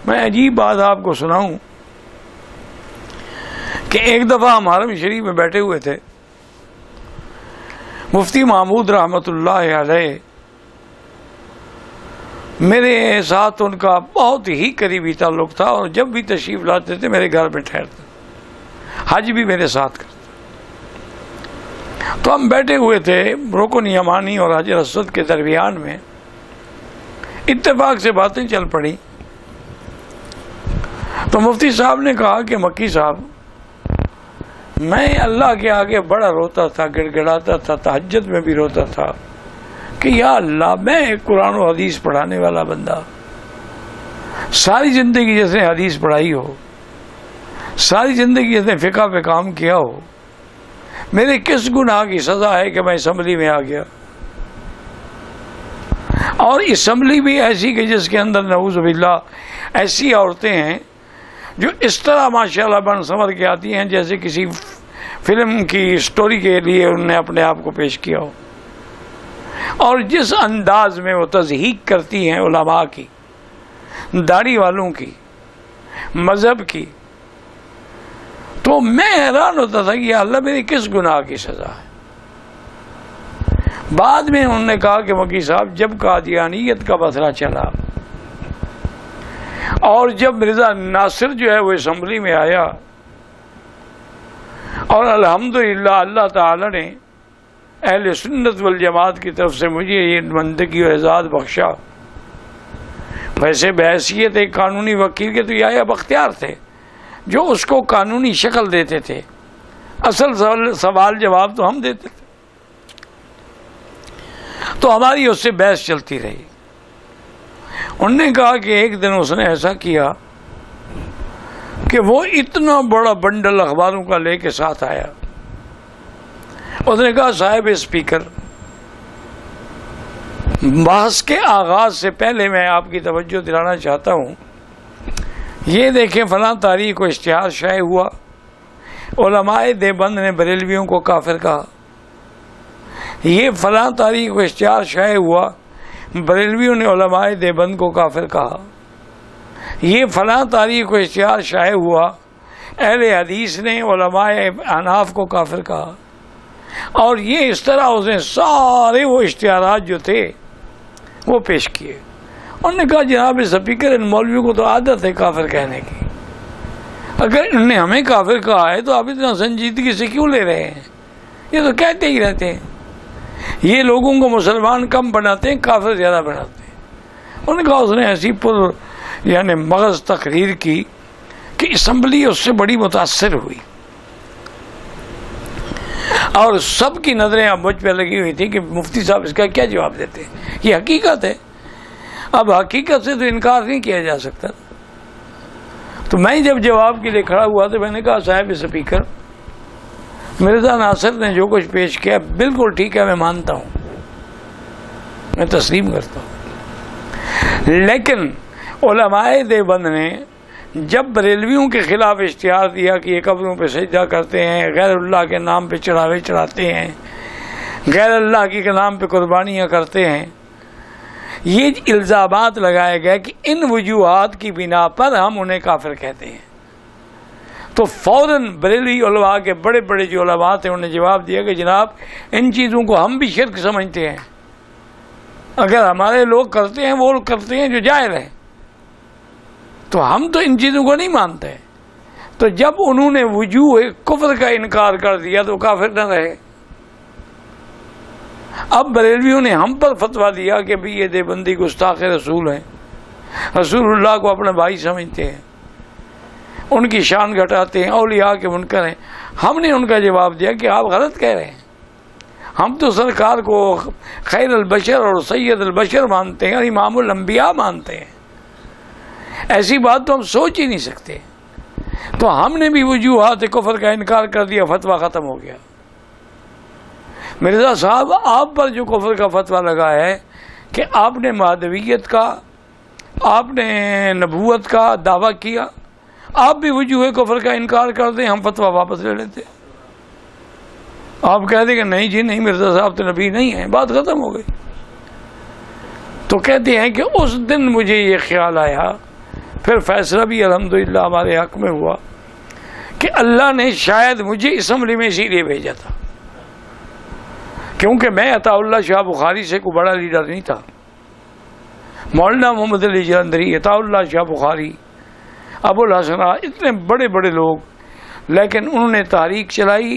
میں عجیب بات آپ کو سناؤں کہ ایک دفعہ ہم حرم شریف میں بیٹھے ہوئے تھے، مفتی محمود رحمۃ اللہ علیہ میرے ساتھ ان کا بہت ہی قریبی تعلق تھا، اور جب بھی تشریف لاتے تھے میرے گھر میں ٹھہرتے، حج بھی میرے ساتھ کرتے۔ تو ہم بیٹھے ہوئے تھے رکن یمانی اور حجر اسود کے درمیان میں، اتفاق سے باتیں چل پڑی۔ تو مفتی صاحب نے کہا کہ مکی صاحب، میں اللہ کے آگے بڑا روتا تھا، گڑ گڑاتا تھا، تہجد میں بھی روتا تھا کہ یا اللہ، میں ایک قرآن و حدیث پڑھانے والا بندہ، ساری زندگی جس نے حدیث پڑھائی ہو، ساری زندگی جس نے فقہ پہ کام کیا ہو، میرے کس گناہ کی سزا ہے کہ میں اسمبلی میں آ گیا؟ اور اسمبلی بھی ایسی کہ جس کے اندر نعوذ باللہ ایسی عورتیں ہیں جو اس طرح ماشاءاللہ بن سنور کے آتی ہیں جیسے کسی فلم کی سٹوری کے لیے انہوں نے اپنے آپ کو پیش کیا ہو، اور جس انداز میں وہ تضحیق کرتی ہیں علماء کی، داڑھی والوں کی، مذہب کی، تو میں حیران ہوتا تھا کہ اللہ میری کس گناہ کی سزا ہے۔ بعد میں انہوں نے کہا کہ مکی صاحب، جب قادیانیت کا مسئلہ چلا اور جب مرزا ناصر جو ہے وہ اسمبلی میں آیا، اور الحمدللہ اللہ تعالی نے اہل سنت والجماعت کی طرف سے مجھے یہ بندگی و اعزاز بخشا، ویسے بحیثیت ایک قانونی وکیل کے تو یہ اختیار تھے جو اس کو قانونی شکل دیتے تھے، اصل سوال جواب تو ہم دیتے تھے۔ تو ہماری اس سے بحث چلتی رہی۔ انہوں نے کہا کہ ایک دن اس نے ایسا کیا کہ وہ اتنا بڑا بنڈل اخباروں کا لے کے ساتھ آیا۔ اس نے کہا صاحب اسپیکر، بحث کے آغاز سے پہلے میں آپ کی توجہ دلانا چاہتا ہوں، یہ دیکھیں فلاں تاریخ کو اشتہار شائع ہوا، علماء دیوبند نے بریلویوں کو کافر کہا، یہ فلاں تاریخ کو اشتہار شائع ہوا، بریلویوں نے علماء دیوبند کو کافر کہا، یہ فلاں تاریخ کو اشتہار شائع ہوا، اہل حدیث نے علماء احناف کو کافر کہا، اور یہ اس طرح اس نے سارے وہ اشتہارات جو تھے وہ پیش کیے۔ انہوں نے کہا جناب اسپیکر، ان مولویوں کو تو عادت ہے کافر کہنے کی، اگر انہوں نے ہمیں کافر کہا ہے تو آپ اتنا سنجیدگی سے کیوں لے رہے ہیں؟ یہ تو کہتے ہی رہتے ہیں، یہ لوگوں کو مسلمان کم بناتے ہیں، کافر زیادہ بناتے ہیں۔ انہوں نے کہا اس نے ایسی یعنی مغز تقریر کی کہ اسمبلی اس سے بڑی متاثر ہوئی، اور سب کی نظریں اب مجھ پہ لگی ہوئی تھی کہ مفتی صاحب اس کا کیا جواب دیتے ہیں، یہ حقیقت ہے، اب حقیقت سے تو انکار نہیں کیا جا سکتا۔ تو میں جب جواب کے لیے کھڑا ہوا تو میں نے کہا صاحب اسپیکر، مرزا ناصر نے جو کچھ پیش کیا بالکل ٹھیک ہے، میں مانتا ہوں، میں تسلیم کرتا ہوں، لیکن علماء دیوبند نے جب بریلویوں کے خلاف اشتہار دیا کہ یہ قبروں پہ سجدہ کرتے ہیں، غیر اللہ کے نام پہ چڑھاوے چڑھاتے ہیں، غیر اللہ کے نام پہ قربانیاں کرتے ہیں، یہ الزامات لگائے گئے کہ ان وجوہات کی بنا پر ہم انہیں کافر کہتے ہیں، تو فوراً بریلوی علماء کے بڑے بڑے جو علماء تھے انہوں نے جواب دیا کہ جناب ان چیزوں کو ہم بھی شرک سمجھتے ہیں، اگر ہمارے لوگ کرتے ہیں وہ کرتے ہیں جو جائز ہے، تو ہم تو ان چیزوں کو نہیں مانتے۔ تو جب انہوں نے وجوہ کفر کا انکار کر دیا تو کافر نہ رہے۔ اب بریلویوں نے ہم پر فتویٰ دیا کہ بھی یہ دیوبندی گستاخ رسول ہیں، رسول اللہ کو اپنا بھائی سمجھتے ہیں، ان کی شان گھٹاتے ہیں، اولیاء کے منکر ہیں۔ ہم نے ان کا جواب دیا کہ آپ غلط کہہ رہے ہیں، ہم تو سرکار کو خیر البشر اور سید البشر مانتے ہیں اور امام الانبیاء مانتے ہیں، ایسی بات تو ہم سوچ ہی نہیں سکتے۔ تو ہم نے بھی وجوہات کفر کا انکار کر دیا، فتویٰ ختم ہو گیا۔ مرزا صاحب، آپ پر جو کفر کا فتویٰ لگا ہے کہ آپ نے مہدویت کا، آپ نے نبوت کا دعویٰ کیا، آپ بھی وجوہ کفر کا انکار کر دیں، ہم فتویٰ واپس لے لیتے۔ آپ کہہ دیں کہ نہیں جی نہیں، مرزا صاحب تو نبی نہیں ہیں، بات ختم ہو گئی۔ تو کہتے ہیں کہ اس دن مجھے یہ خیال آیا پھر فیصلہ بھی الحمدللہ ہمارے حق میں ہوا کہ اللہ نے شاید مجھے اسمبلی میں اسی لیے بھیجا تھا، کیونکہ میں عطا اللہ شاہ بخاری سے کوئی بڑا لیڈر نہیں تھا. مولانا محمد علی جلندری، عطا اللہ شاہ بخاری، ابو الحسن، اتنے بڑے بڑے لوگ، لیکن انہوں نے تحریک چلائی،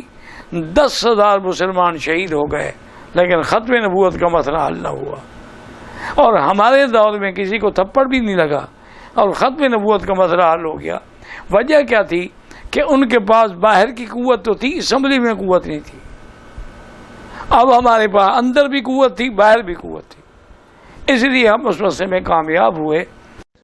10,000 مسلمان شہید ہو گئے، لیکن ختم نبوت کا مسئلہ حل نہ ہوا. اور ہمارے دور میں کسی کو تھپڑ بھی نہیں لگا اور ختم نبوت کا مسئلہ حل ہو گیا. وجہ کیا تھی کہ ان کے پاس باہر کی قوت تو تھی، اسمبلی میں قوت نہیں تھی. اب ہمارے پاس اندر بھی قوت تھی، باہر بھی قوت تھی، اس لیے ہم اس مسئلے میں کامیاب ہوئے.